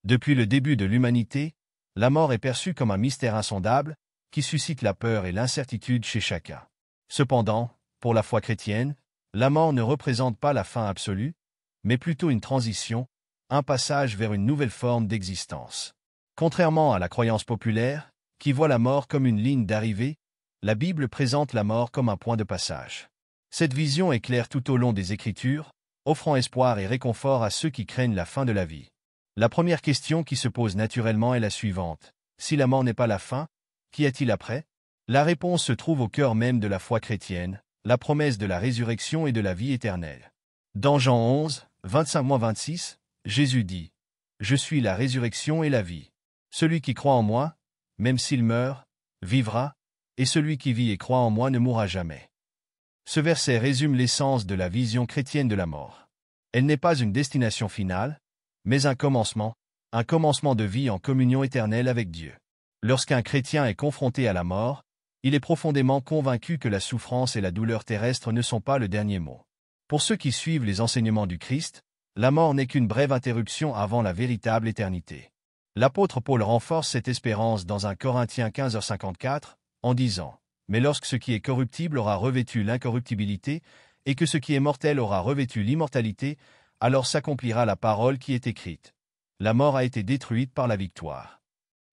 Depuis le début de l'humanité, la mort est perçue comme un mystère insondable, qui suscite la peur et l'incertitude chez chacun. Cependant, pour la foi chrétienne, la mort ne représente pas la fin absolue, mais plutôt une transition, un passage vers une nouvelle forme d'existence. Contrairement à la croyance populaire, qui voit la mort comme une ligne d'arrivée, la Bible présente la mort comme un point de passage. Cette vision est claire tout au long des Écritures, offrant espoir et réconfort à ceux qui craignent la fin de la vie. La première question qui se pose naturellement est la suivante. Si la mort n'est pas la fin, qu'y a-t-il après? La réponse se trouve au cœur même de la foi chrétienne, la promesse de la résurrection et de la vie éternelle. Dans Jean 11, 25-26, Jésus dit « Je suis la résurrection et la vie. Celui qui croit en moi, même s'il meurt, vivra, et celui qui vit et croit en moi ne mourra jamais. » Ce verset résume l'essence de la vision chrétienne de la mort. Elle n'est pas une destination finale, mais un commencement de vie en communion éternelle avec Dieu. Lorsqu'un chrétien est confronté à la mort, il est profondément convaincu que la souffrance et la douleur terrestre ne sont pas le dernier mot. Pour ceux qui suivent les enseignements du Christ, la mort n'est qu'une brève interruption avant la véritable éternité. L'apôtre Paul renforce cette espérance dans 1 Corinthiens 15h54, en disant « Mais lorsque ce qui est corruptible aura revêtu l'incorruptibilité, et que ce qui est mortel aura revêtu l'immortalité, alors s'accomplira la parole qui est écrite. La mort a été détruite par la victoire. »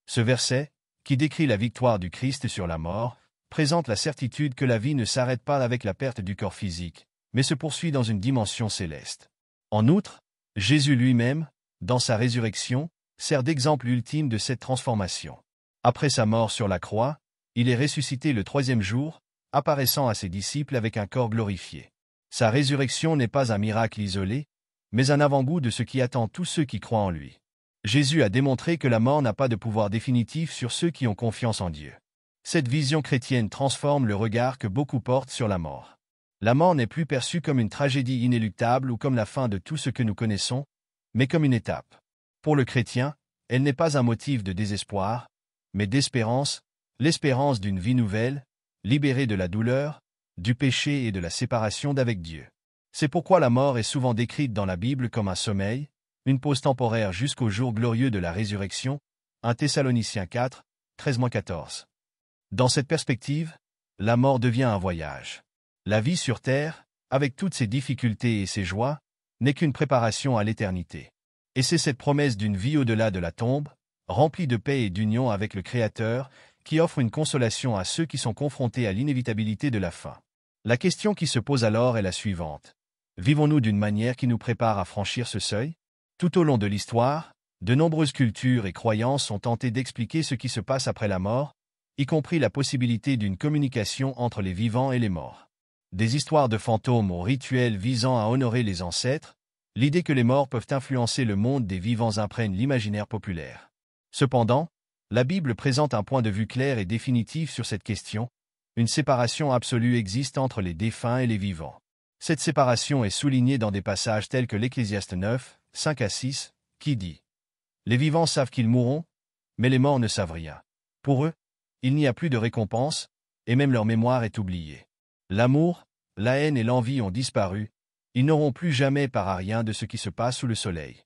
Ce verset, qui décrit la victoire du Christ sur la mort, présente la certitude que la vie ne s'arrête pas avec la perte du corps physique, mais se poursuit dans une dimension céleste. En outre, Jésus lui-même, dans sa résurrection, sert d'exemple ultime de cette transformation. Après sa mort sur la croix, il est ressuscité le troisième jour, apparaissant à ses disciples avec un corps glorifié. Sa résurrection n'est pas un miracle isolé, mais un avant-goût de ce qui attend tous ceux qui croient en lui. Jésus a démontré que la mort n'a pas de pouvoir définitif sur ceux qui ont confiance en Dieu. Cette vision chrétienne transforme le regard que beaucoup portent sur la mort. La mort n'est plus perçue comme une tragédie inéluctable ou comme la fin de tout ce que nous connaissons, mais comme une étape. Pour le chrétien, elle n'est pas un motif de désespoir, mais d'espérance, l'espérance d'une vie nouvelle, libérée de la douleur, du péché et de la séparation d'avec Dieu. C'est pourquoi la mort est souvent décrite dans la Bible comme un sommeil, une pause temporaire jusqu'au jour glorieux de la résurrection, 1 Thessaloniciens 4, 13-14. Dans cette perspective, la mort devient un voyage. La vie sur terre, avec toutes ses difficultés et ses joies, n'est qu'une préparation à l'éternité. Et c'est cette promesse d'une vie au-delà de la tombe, remplie de paix et d'union avec le Créateur, qui offre une consolation à ceux qui sont confrontés à l'inévitabilité de la fin. La question qui se pose alors est la suivante. Vivons-nous d'une manière qui nous prépare à franchir ce seuil? Tout au long de l'histoire, de nombreuses cultures et croyances ont tenté d'expliquer ce qui se passe après la mort, y compris la possibilité d'une communication entre les vivants et les morts. Des histoires de fantômes aux rituels visant à honorer les ancêtres, l'idée que les morts peuvent influencer le monde des vivants imprègne l'imaginaire populaire. Cependant, la Bible présente un point de vue clair et définitif sur cette question. Une séparation absolue existe entre les défunts et les vivants. Cette séparation est soulignée dans des passages tels que l'Ecclésiaste 9, 5-6, qui dit « Les vivants savent qu'ils mourront, mais les morts ne savent rien. Pour eux, il n'y a plus de récompense, et même leur mémoire est oubliée. L'amour, la haine et l'envie ont disparu, ils n'auront plus jamais part à rien de ce qui se passe sous le soleil. »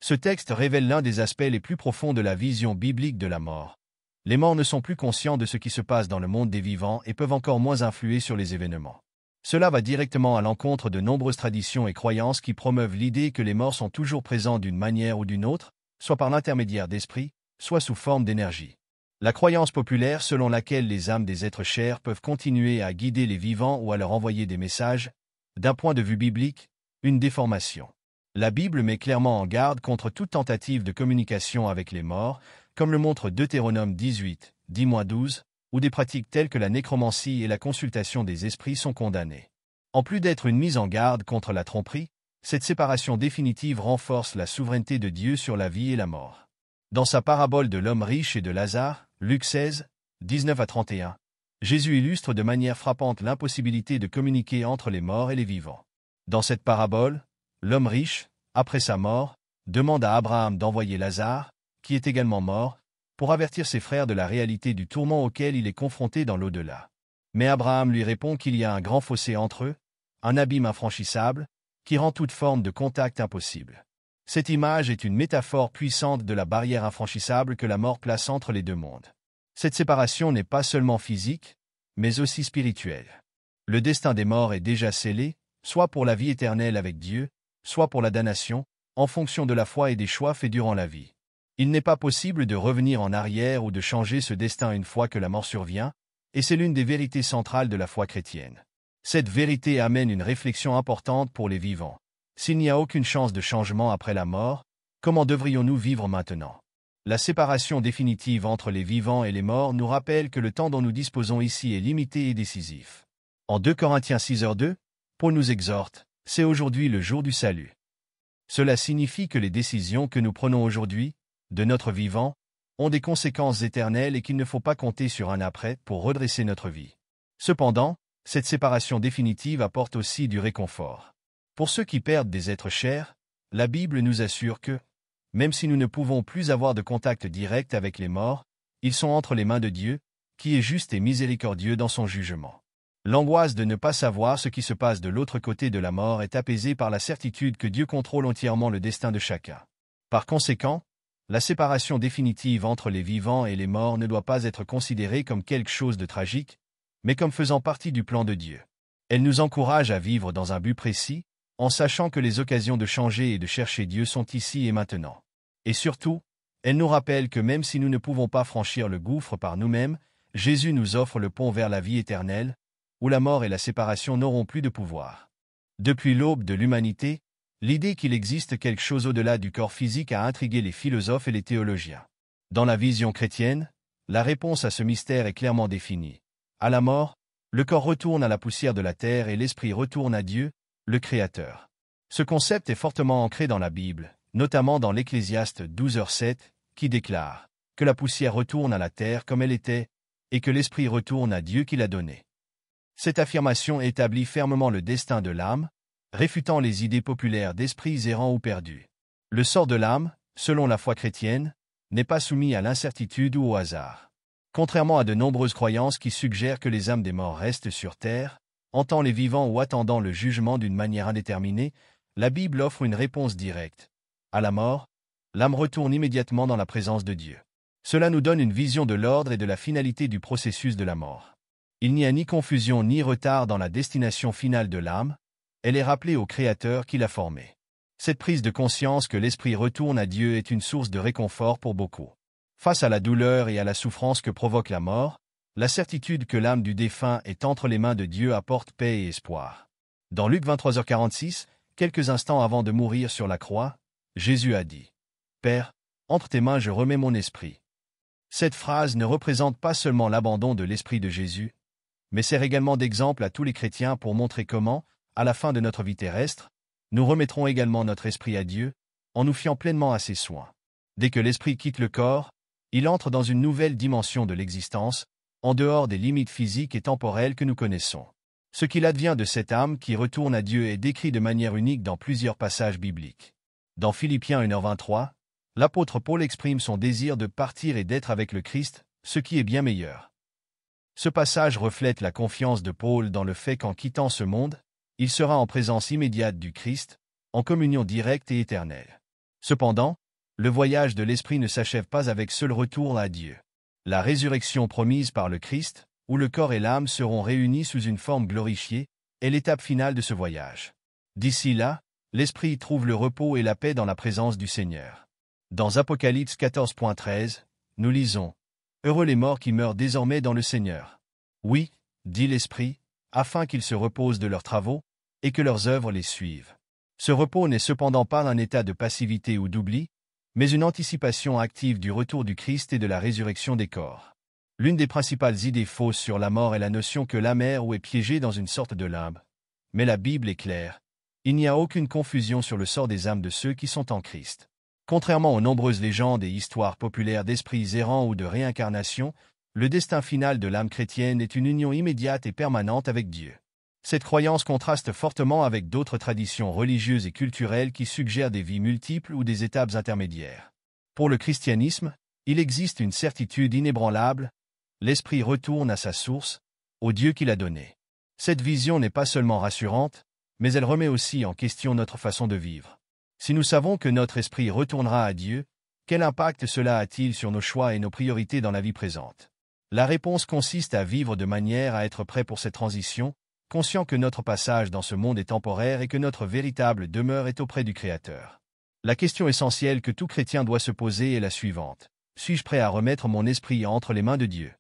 Ce texte révèle l'un des aspects les plus profonds de la vision biblique de la mort. Les morts ne sont plus conscients de ce qui se passe dans le monde des vivants et peuvent encore moins influer sur les événements. Cela va directement à l'encontre de nombreuses traditions et croyances qui promeuvent l'idée que les morts sont toujours présents d'une manière ou d'une autre, soit par l'intermédiaire d'esprits, soit sous forme d'énergie. La croyance populaire selon laquelle les âmes des êtres chers peuvent continuer à guider les vivants ou à leur envoyer des messages, d'un point de vue biblique, une déformation. La Bible met clairement en garde contre toute tentative de communication avec les morts, comme le montre Deutéronome 18, 10-12, où des pratiques telles que la nécromancie et la consultation des esprits sont condamnées. En plus d'être une mise en garde contre la tromperie, cette séparation définitive renforce la souveraineté de Dieu sur la vie et la mort. Dans sa parabole de l'homme riche et de Lazare, Luc 16, 19-31, Jésus illustre de manière frappante l'impossibilité de communiquer entre les morts et les vivants. Dans cette parabole, l'homme riche, après sa mort, demande à Abraham d'envoyer Lazare, qui est également mort, pour avertir ses frères de la réalité du tourment auquel il est confronté dans l'au-delà. Mais Abraham lui répond qu'il y a un grand fossé entre eux, un abîme infranchissable, qui rend toute forme de contact impossible. Cette image est une métaphore puissante de la barrière infranchissable que la mort place entre les deux mondes. Cette séparation n'est pas seulement physique, mais aussi spirituelle. Le destin des morts est déjà scellé, soit pour la vie éternelle avec Dieu, soit pour la damnation, en fonction de la foi et des choix faits durant la vie. Il n'est pas possible de revenir en arrière ou de changer ce destin une fois que la mort survient, et c'est l'une des vérités centrales de la foi chrétienne. Cette vérité amène une réflexion importante pour les vivants. S'il n'y a aucune chance de changement après la mort, comment devrions-nous vivre maintenant? La séparation définitive entre les vivants et les morts nous rappelle que le temps dont nous disposons ici est limité et décisif. En 2 Corinthiens 6h2, Paul nous exhorte, « C'est aujourd'hui le jour du salut ». Cela signifie que les décisions que nous prenons aujourd'hui, de notre vivant, ont des conséquences éternelles et qu'il ne faut pas compter sur un après pour redresser notre vie. Cependant, cette séparation définitive apporte aussi du réconfort. Pour ceux qui perdent des êtres chers, la Bible nous assure que, même si nous ne pouvons plus avoir de contact direct avec les morts, ils sont entre les mains de Dieu, qui est juste et miséricordieux dans son jugement. L'angoisse de ne pas savoir ce qui se passe de l'autre côté de la mort est apaisée par la certitude que Dieu contrôle entièrement le destin de chacun. Par conséquent, la séparation définitive entre les vivants et les morts ne doit pas être considérée comme quelque chose de tragique, mais comme faisant partie du plan de Dieu. Elle nous encourage à vivre dans un but précis, en sachant que les occasions de changer et de chercher Dieu sont ici et maintenant. Et surtout, elle nous rappelle que même si nous ne pouvons pas franchir le gouffre par nous-mêmes, Jésus nous offre le pont vers la vie éternelle, où la mort et la séparation n'auront plus de pouvoir. Depuis l'aube de l'humanité, l'idée qu'il existe quelque chose au-delà du corps physique a intrigué les philosophes et les théologiens. Dans la vision chrétienne, la réponse à ce mystère est clairement définie. À la mort, le corps retourne à la poussière de la terre et l'esprit retourne à Dieu, le Créateur. Ce concept est fortement ancré dans la Bible, notamment dans l'Ecclésiaste 12h7, qui déclare que la poussière retourne à la terre comme elle était, et que l'esprit retourne à Dieu qui l'a donné. Cette affirmation établit fermement le destin de l'âme, réfutant les idées populaires d'esprits errants ou perdus. Le sort de l'âme, selon la foi chrétienne, n'est pas soumis à l'incertitude ou au hasard. Contrairement à de nombreuses croyances qui suggèrent que les âmes des morts restent sur terre, en tant les vivants ou attendant le jugement d'une manière indéterminée, la Bible offre une réponse directe. À la mort, l'âme retourne immédiatement dans la présence de Dieu. Cela nous donne une vision de l'ordre et de la finalité du processus de la mort. Il n'y a ni confusion ni retard dans la destination finale de l'âme, elle est rappelée au Créateur qui l'a formée. Cette prise de conscience que l'esprit retourne à Dieu est une source de réconfort pour beaucoup. Face à la douleur et à la souffrance que provoque la mort, la certitude que l'âme du défunt est entre les mains de Dieu apporte paix et espoir. Dans Luc 23h46, quelques instants avant de mourir sur la croix, Jésus a dit « Père, entre tes mains je remets mon esprit ». Cette phrase ne représente pas seulement l'abandon de l'esprit de Jésus, mais sert également d'exemple à tous les chrétiens pour montrer comment, à la fin de notre vie terrestre, nous remettrons également notre esprit à Dieu, en nous fiant pleinement à ses soins. Dès que l'esprit quitte le corps, il entre dans une nouvelle dimension de l'existence, en dehors des limites physiques et temporelles que nous connaissons. Ce qu'il advient de cette âme qui retourne à Dieu est décrit de manière unique dans plusieurs passages bibliques. Dans Philippiens 1h23, l'apôtre Paul exprime son désir de partir et d'être avec le Christ, ce qui est bien meilleur. Ce passage reflète la confiance de Paul dans le fait qu'en quittant ce monde, il sera en présence immédiate du Christ, en communion directe et éternelle. Cependant, le voyage de l'esprit ne s'achève pas avec seul retour à Dieu. La résurrection promise par le Christ, où le corps et l'âme seront réunis sous une forme glorifiée, est l'étape finale de ce voyage. D'ici là, l'esprit trouve le repos et la paix dans la présence du Seigneur. Dans Apocalypse 14.13, nous lisons « Heureux les morts qui meurent désormais dans le Seigneur. Oui, dit l'Esprit, afin qu'ils se reposent de leurs travaux, et que leurs œuvres les suivent. » Ce repos n'est cependant pas un état de passivité ou d'oubli, mais une anticipation active du retour du Christ et de la résurrection des corps. L'une des principales idées fausses sur la mort est la notion que l'âme erre ou est piégée dans une sorte de limbe. Mais la Bible est claire. Il n'y a aucune confusion sur le sort des âmes de ceux qui sont en Christ. Contrairement aux nombreuses légendes et histoires populaires d'esprits errants ou de réincarnation, le destin final de l'âme chrétienne est une union immédiate et permanente avec Dieu. Cette croyance contraste fortement avec d'autres traditions religieuses et culturelles qui suggèrent des vies multiples ou des étapes intermédiaires. Pour le christianisme, il existe une certitude inébranlable, l'esprit retourne à sa source, au Dieu qui l'a donné. Cette vision n'est pas seulement rassurante, mais elle remet aussi en question notre façon de vivre. Si nous savons que notre esprit retournera à Dieu, quel impact cela a-t-il sur nos choix et nos priorités dans la vie présente? La réponse consiste à vivre de manière à être prêt pour cette transition, conscient que notre passage dans ce monde est temporaire et que notre véritable demeure est auprès du Créateur. La question essentielle que tout chrétien doit se poser est la suivante. Suis-je prêt à remettre mon esprit entre les mains de Dieu?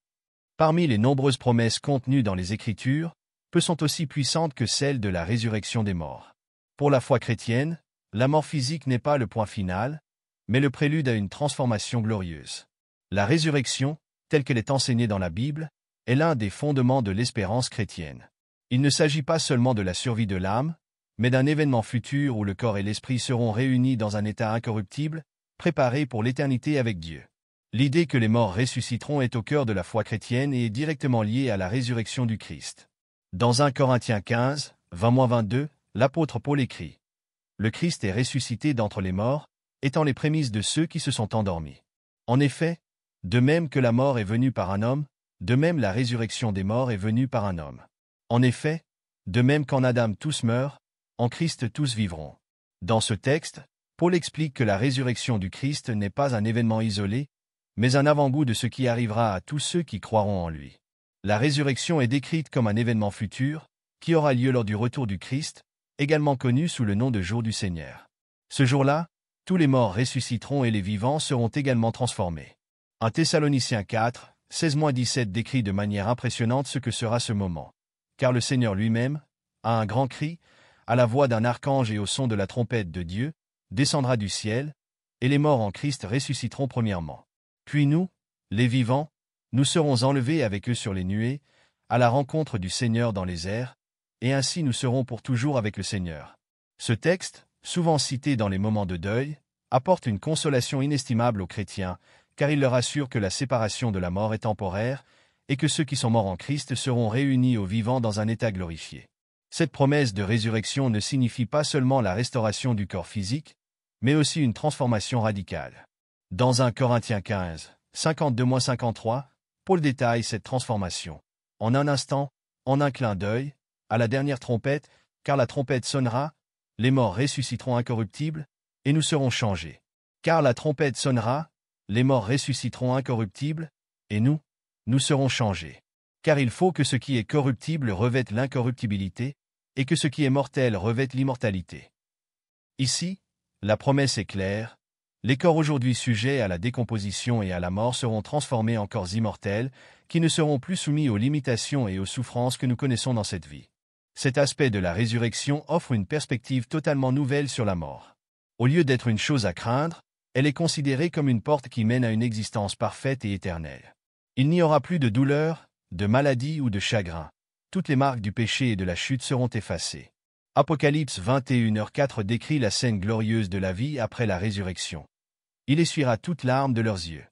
Parmi les nombreuses promesses contenues dans les Écritures, peu sont aussi puissantes que celles de la résurrection des morts. Pour la foi chrétienne, la mort physique n'est pas le point final, mais le prélude à une transformation glorieuse. La résurrection, telle qu'elle est enseignée dans la Bible, est l'un des fondements de l'espérance chrétienne. Il ne s'agit pas seulement de la survie de l'âme, mais d'un événement futur où le corps et l'esprit seront réunis dans un état incorruptible, préparé pour l'éternité avec Dieu. L'idée que les morts ressusciteront est au cœur de la foi chrétienne et est directement liée à la résurrection du Christ. Dans 1 Corinthiens 15, 20-22, l'apôtre Paul écrit « Le Christ est ressuscité d'entre les morts, étant les prémices de ceux qui se sont endormis. En effet, de même que la mort est venue par un homme, de même la résurrection des morts est venue par un homme. En effet, de même qu'en Adam tous meurent, en Christ tous vivront. » Dans ce texte, Paul explique que la résurrection du Christ n'est pas un événement isolé, mais un avant-goût de ce qui arrivera à tous ceux qui croiront en lui. La résurrection est décrite comme un événement futur, qui aura lieu lors du retour du Christ, également connu sous le nom de jour du Seigneur. Ce jour-là, tous les morts ressusciteront et les vivants seront également transformés. 1 Thessaloniciens 4, 16-17 décrit de manière impressionnante ce que sera ce moment. Car le Seigneur lui-même, à un grand cri, à la voix d'un archange et au son de la trompette de Dieu, descendra du ciel, et les morts en Christ ressusciteront premièrement. Puis nous, les vivants, nous serons enlevés avec eux sur les nuées, à la rencontre du Seigneur dans les airs, et ainsi nous serons pour toujours avec le Seigneur. Ce texte, souvent cité dans les moments de deuil, apporte une consolation inestimable aux chrétiens, car il leur assure que la séparation de la mort est temporaire, et que ceux qui sont morts en Christ seront réunis aux vivants dans un état glorifié. Cette promesse de résurrection ne signifie pas seulement la restauration du corps physique, mais aussi une transformation radicale. Dans 1 Corinthiens 15, 52-53, Paul détaille cette transformation. En un instant, en un clin d'œil, à la dernière trompette, car la trompette sonnera, les morts ressusciteront incorruptibles, et nous serons changés. Car la trompette sonnera, les morts ressusciteront incorruptibles, et nous serons changés. Car il faut que ce qui est corruptible revête l'incorruptibilité, et que ce qui est mortel revête l'immortalité. Ici, la promesse est claire, les corps aujourd'hui sujets à la décomposition et à la mort seront transformés en corps immortels, qui ne seront plus soumis aux limitations et aux souffrances que nous connaissons dans cette vie. Cet aspect de la résurrection offre une perspective totalement nouvelle sur la mort. Au lieu d'être une chose à craindre, elle est considérée comme une porte qui mène à une existence parfaite et éternelle. Il n'y aura plus de douleur, de maladie ou de chagrin. Toutes les marques du péché et de la chute seront effacées. Apocalypse 21h4 décrit la scène glorieuse de la vie après la résurrection. Il essuiera toute larme de leurs yeux.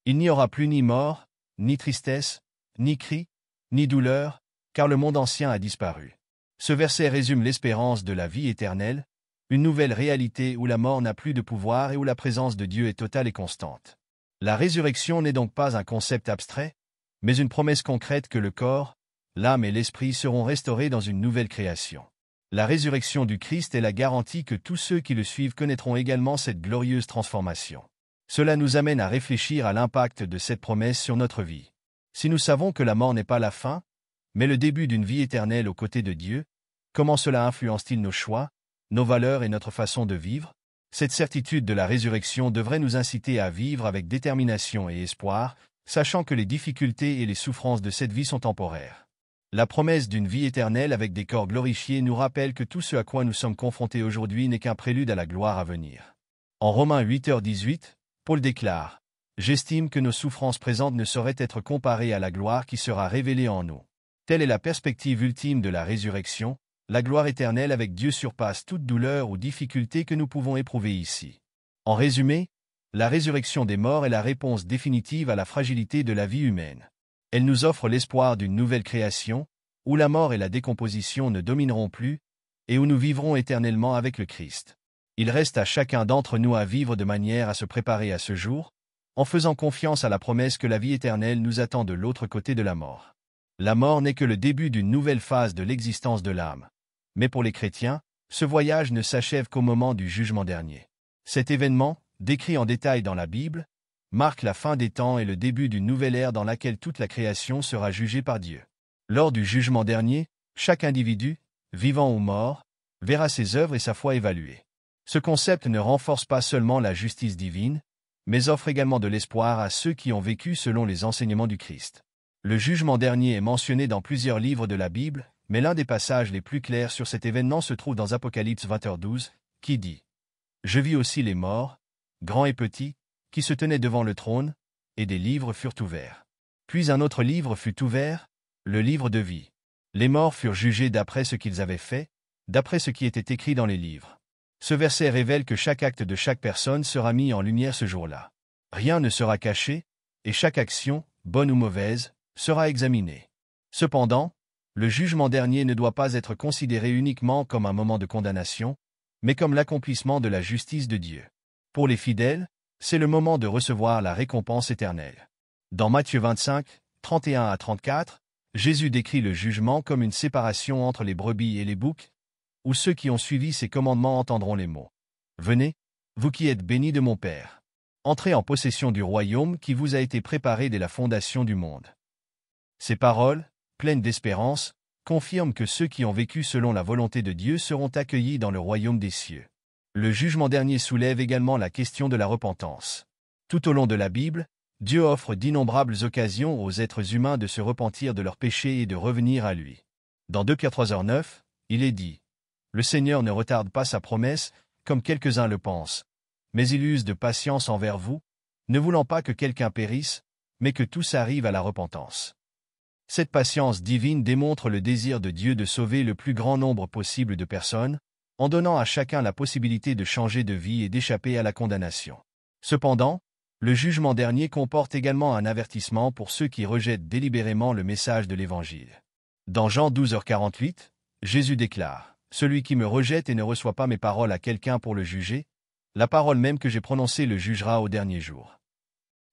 Il n'y aura plus ni mort, ni tristesse, ni cri, ni douleur, car le monde ancien a disparu. Ce verset résume l'espérance de la vie éternelle, une nouvelle réalité où la mort n'a plus de pouvoir et où la présence de Dieu est totale et constante. La résurrection n'est donc pas un concept abstrait, mais une promesse concrète que le corps, l'âme et l'esprit seront restaurés dans une nouvelle création. La résurrection du Christ est la garantie que tous ceux qui le suivent connaîtront également cette glorieuse transformation. Cela nous amène à réfléchir à l'impact de cette promesse sur notre vie. Si nous savons que la mort n'est pas la fin, mais le début d'une vie éternelle aux côtés de Dieu, comment cela influence-t-il nos choix, nos valeurs et notre façon de vivre? Cette certitude de la résurrection devrait nous inciter à vivre avec détermination et espoir, sachant que les difficultés et les souffrances de cette vie sont temporaires. La promesse d'une vie éternelle avec des corps glorifiés nous rappelle que tout ce à quoi nous sommes confrontés aujourd'hui n'est qu'un prélude à la gloire à venir. En Romains 8h18, Paul déclare « J'estime que nos souffrances présentes ne sauraient être comparées à la gloire qui sera révélée en nous. » Telle est la perspective ultime de la résurrection, la gloire éternelle avec Dieu surpasse toute douleur ou difficulté que nous pouvons éprouver ici. En résumé, la résurrection des morts est la réponse définitive à la fragilité de la vie humaine. Elle nous offre l'espoir d'une nouvelle création, où la mort et la décomposition ne domineront plus, et où nous vivrons éternellement avec le Christ. Il reste à chacun d'entre nous à vivre de manière à se préparer à ce jour, en faisant confiance à la promesse que la vie éternelle nous attend de l'autre côté de la mort. La mort n'est que le début d'une nouvelle phase de l'existence de l'âme. Mais pour les chrétiens, ce voyage ne s'achève qu'au moment du jugement dernier. Cet événement, décrit en détail dans la Bible, marque la fin des temps et le début d'une nouvelle ère dans laquelle toute la création sera jugée par Dieu. Lors du jugement dernier, chaque individu, vivant ou mort, verra ses œuvres et sa foi évaluées. Ce concept ne renforce pas seulement la justice divine, mais offre également de l'espoir à ceux qui ont vécu selon les enseignements du Christ. Le jugement dernier est mentionné dans plusieurs livres de la Bible, mais l'un des passages les plus clairs sur cet événement se trouve dans Apocalypse 20:12, qui dit « Je vis aussi les morts, grands et petits, qui se tenaient devant le trône, et des livres furent ouverts. Puis un autre livre fut ouvert, le livre de vie. Les morts furent jugés d'après ce qu'ils avaient fait, d'après ce qui était écrit dans les livres. » Ce verset révèle que chaque acte de chaque personne sera mis en lumière ce jour-là. Rien ne sera caché, et chaque action, bonne ou mauvaise, sera examinée. Cependant, le jugement dernier ne doit pas être considéré uniquement comme un moment de condamnation, mais comme l'accomplissement de la justice de Dieu. Pour les fidèles, c'est le moment de recevoir la récompense éternelle. Dans Matthieu 25, 31 à 34, Jésus décrit le jugement comme une séparation entre les brebis et les boucs, où ceux qui ont suivi ses commandements entendront les mots. « Venez, vous qui êtes bénis de mon Père. Entrez en possession du royaume qui vous a été préparé dès la fondation du monde. » Ces paroles, pleines d'espérance, confirment que ceux qui ont vécu selon la volonté de Dieu seront accueillis dans le royaume des cieux. Le jugement dernier soulève également la question de la repentance. Tout au long de la Bible, Dieu offre d'innombrables occasions aux êtres humains de se repentir de leurs péchés et de revenir à lui. Dans 2 Pierre 3:9, il est dit « Le Seigneur ne retarde pas sa promesse, comme quelques-uns le pensent, mais il use de patience envers vous, ne voulant pas que quelqu'un périsse, mais que tous arrivent à la repentance. » Cette patience divine démontre le désir de Dieu de sauver le plus grand nombre possible de personnes, en donnant à chacun la possibilité de changer de vie et d'échapper à la condamnation. Cependant, le jugement dernier comporte également un avertissement pour ceux qui rejettent délibérément le message de l'Évangile. Dans Jean 12h48, Jésus déclare « Celui qui me rejette et ne reçoit pas mes paroles à quelqu'un pour le juger, la parole même que j'ai prononcée le jugera au dernier jour. »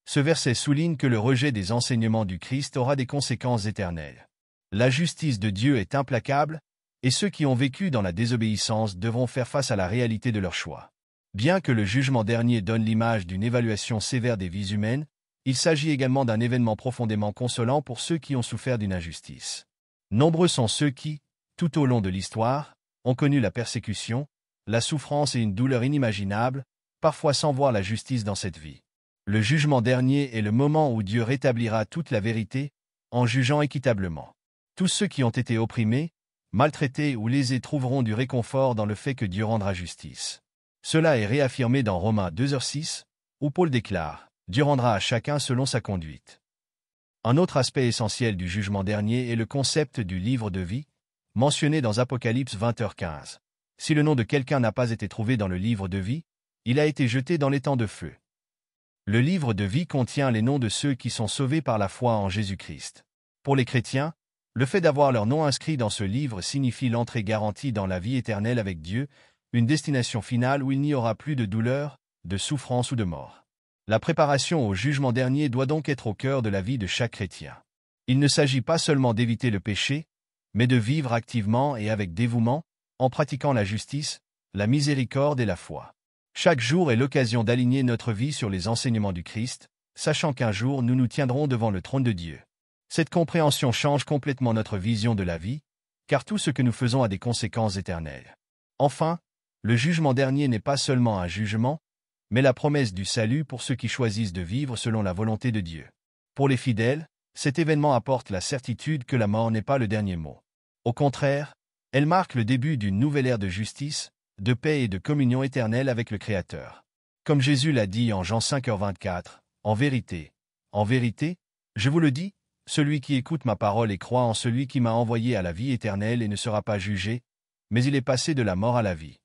Ce verset souligne que le rejet des enseignements du Christ aura des conséquences éternelles. La justice de Dieu est implacable, et ceux qui ont vécu dans la désobéissance devront faire face à la réalité de leur choix. Bien que le jugement dernier donne l'image d'une évaluation sévère des vies humaines, il s'agit également d'un événement profondément consolant pour ceux qui ont souffert d'une injustice. Nombreux sont ceux qui, tout au long de l'histoire, ont connu la persécution, la souffrance et une douleur inimaginable, parfois sans voir la justice dans cette vie. Le jugement dernier est le moment où Dieu rétablira toute la vérité, en jugeant équitablement. Tous ceux qui ont été opprimés, maltraités ou lésés trouveront du réconfort dans le fait que Dieu rendra justice. Cela est réaffirmé dans Romains 2h6, où Paul déclare « Dieu rendra à chacun selon sa conduite ». Un autre aspect essentiel du jugement dernier est le concept du livre de vie, mentionné dans Apocalypse 20h15. Si le nom de quelqu'un n'a pas été trouvé dans le livre de vie, il a été jeté dans l'étang de feu. Le livre de vie contient les noms de ceux qui sont sauvés par la foi en Jésus-Christ. Pour les chrétiens, le fait d'avoir leur nom inscrit dans ce livre signifie l'entrée garantie dans la vie éternelle avec Dieu, une destination finale où il n'y aura plus de douleur, de souffrance ou de mort. La préparation au jugement dernier doit donc être au cœur de la vie de chaque chrétien. Il ne s'agit pas seulement d'éviter le péché, mais de vivre activement et avec dévouement, en pratiquant la justice, la miséricorde et la foi. Chaque jour est l'occasion d'aligner notre vie sur les enseignements du Christ, sachant qu'un jour nous nous tiendrons devant le trône de Dieu. Cette compréhension change complètement notre vision de la vie, car tout ce que nous faisons a des conséquences éternelles. Enfin, le jugement dernier n'est pas seulement un jugement, mais la promesse du salut pour ceux qui choisissent de vivre selon la volonté de Dieu. Pour les fidèles, cet événement apporte la certitude que la mort n'est pas le dernier mot. Au contraire, elle marque le début d'une nouvelle ère de justice, de paix et de communion éternelle avec le Créateur. Comme Jésus l'a dit en Jean 5h24, « En vérité, je vous le dis, celui qui écoute ma parole et croit en celui qui m'a envoyé à la vie éternelle et ne sera pas jugé, mais il est passé de la mort à la vie. »